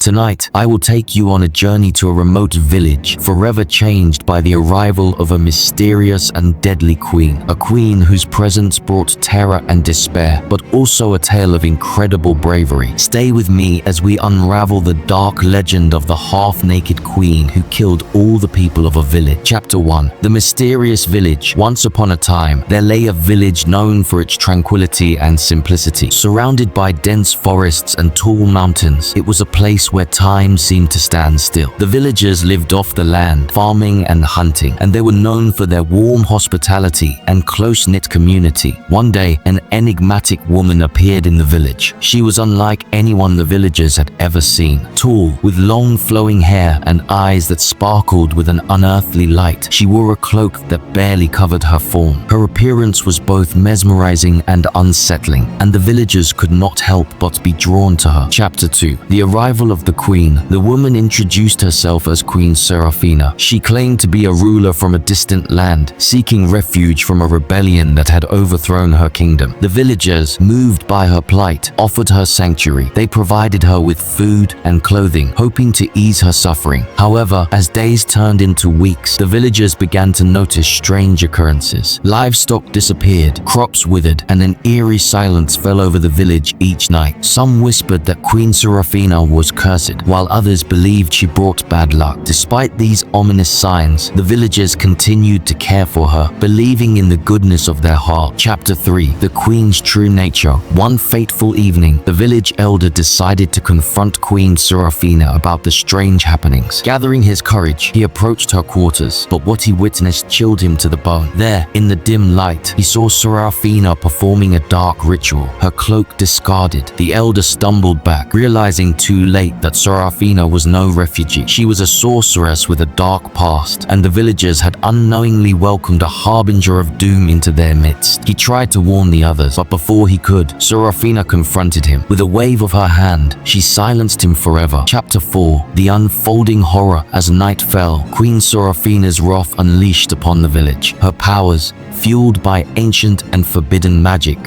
Tonight, I will take you on a journey to a remote village, forever changed by the arrival of a mysterious and deadly queen. A queen whose presence brought terror and despair, but also a tale of incredible bravery. Stay with me as we unravel the dark legend of the half-naked queen who killed all the people of a village. Chapter 1. The Mysterious Village. Once upon a time, there lay a village known for its tranquility and simplicity. Surrounded by dense forests and tall mountains, it was a place where time seemed to stand still. The villagers lived off the land, farming and hunting, and they were known for their warm hospitality and close-knit community. One day, an enigmatic woman appeared in the village. She was unlike anyone the villagers had ever seen. Tall, with long flowing hair and eyes that sparkled with an unearthly light, she wore a cloak that barely covered her form. Her appearance was both mesmerizing and unsettling, and the villagers could not help but be drawn to her. Chapter 2. The Arrival of the Queen. The woman introduced herself as Queen Serafina. She claimed to be a ruler from a distant land, seeking refuge from a rebellion that had overthrown her kingdom. The villagers, moved by her plight, offered her sanctuary. They provided her with food and clothing, hoping to ease her suffering. However, as days turned into weeks, the villagers began to notice strange occurrences. Livestock disappeared, crops withered, and an eerie silence fell over the village each night. Some whispered that Queen Serafina was cursed, while others believed she brought bad luck. Despite these ominous signs, the villagers continued to care for her, believing in the goodness of their heart. Chapter 3. The Queen's True Nature. One fateful evening, the village elder decided to confront Queen Serafina about the strange happenings. Gathering his courage, he approached her quarters, but what he witnessed chilled him to the bone. There, in the dim light, he saw Serafina performing a dark ritual, her cloak discarded. The elder stumbled back, realizing too late that Serafina was no refugee. She was a sorceress with a dark past, and the villagers had unknowingly welcomed a harbinger of doom into their midst. He tried to warn the others, but before he could, Serafina confronted him. With a wave of her hand, she silenced him forever. Chapter 4. The Unfolding Horror. As night fell, Queen Serafina's wrath unleashed upon the village. Her powers, fueled by ancient and forbidden magic,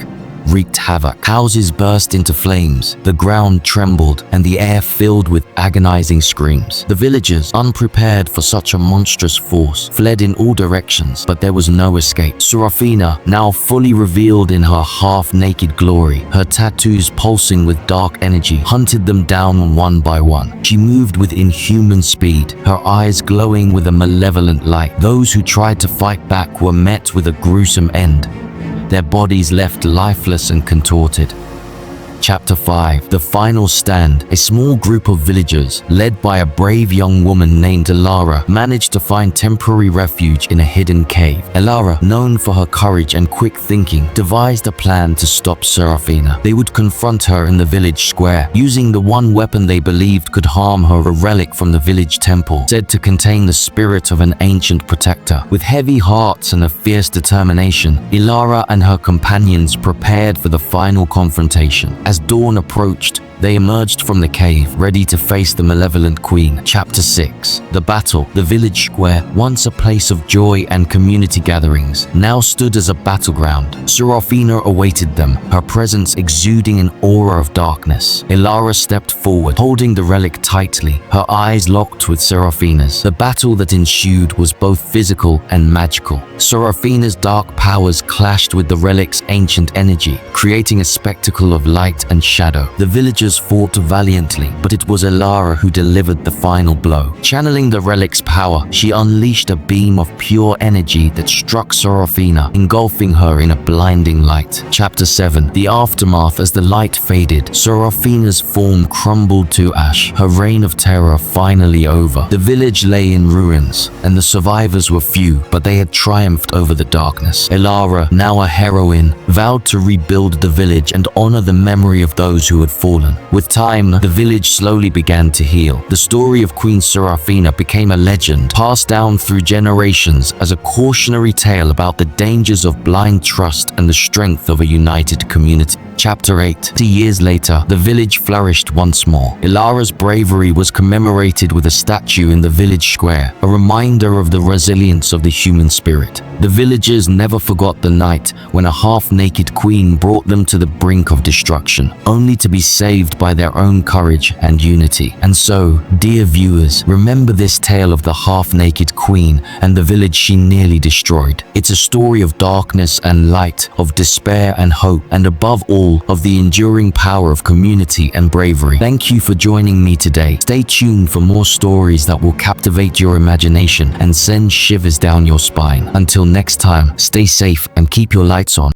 wreaked havoc. Houses burst into flames, the ground trembled, and the air filled with agonizing screams. The villagers, unprepared for such a monstrous force, fled in all directions, but there was no escape. Serafina, now fully revealed in her half-naked glory, her tattoos pulsing with dark energy, hunted them down one by one. She moved with inhuman speed, her eyes glowing with a malevolent light. Those who tried to fight back were met with a gruesome end, their bodies left lifeless and contorted. Chapter 5. The Final Stand. A small group of villagers, led by a brave young woman named Elara, managed to find temporary refuge in a hidden cave. Elara, known for her courage and quick thinking, devised a plan to stop Serafina. They would confront her in the village square, using the one weapon they believed could harm her, a relic from the village temple, said to contain the spirit of an ancient protector. With heavy hearts and a fierce determination, Elara and her companions prepared for the final confrontation. As dawn approached, they emerged from the cave, ready to face the malevolent queen. Chapter 6. The Battle. The village square, once a place of joy and community gatherings, now stood as a battleground. Serafina awaited them, her presence exuding an aura of darkness. Elara stepped forward, holding the relic tightly, her eyes locked with Serafina's. The battle that ensued was both physical and magical. Serafina's dark powers clashed with the relic's ancient energy, creating a spectacle of light and shadow. The villagers fought valiantly, but it was Elara who delivered the final blow. Channeling the relic's power, she unleashed a beam of pure energy that struck Serafina, engulfing her in a blinding light. Chapter 7. The Aftermath. As the light faded, Serafina's form crumbled to ash, her reign of terror finally over. The village lay in ruins, and the survivors were few, but they had triumphed over the darkness. Elara, now a heroine, vowed to rebuild the village and honor the memory of those who had fallen. With time, the village slowly began to heal. The story of Queen Serafina became a legend, passed down through generations as a cautionary tale about the dangers of blind trust and the strength of a united community. Chapter 8. 50 years later, the village flourished once more. Elara's bravery was commemorated with a statue in the village square, a reminder of the resilience of the human spirit. The villagers never forgot the night when a half-naked queen brought them to the brink of destruction, only to be saved saved by their own courage and unity. And so, dear viewers, remember this tale of the half-naked queen and the village she nearly destroyed. It's a story of darkness and light, of despair and hope, and above all, of the enduring power of community and bravery. Thank you for joining me today. Stay tuned for more stories that will captivate your imagination and send shivers down your spine. Until next time, stay safe and keep your lights on.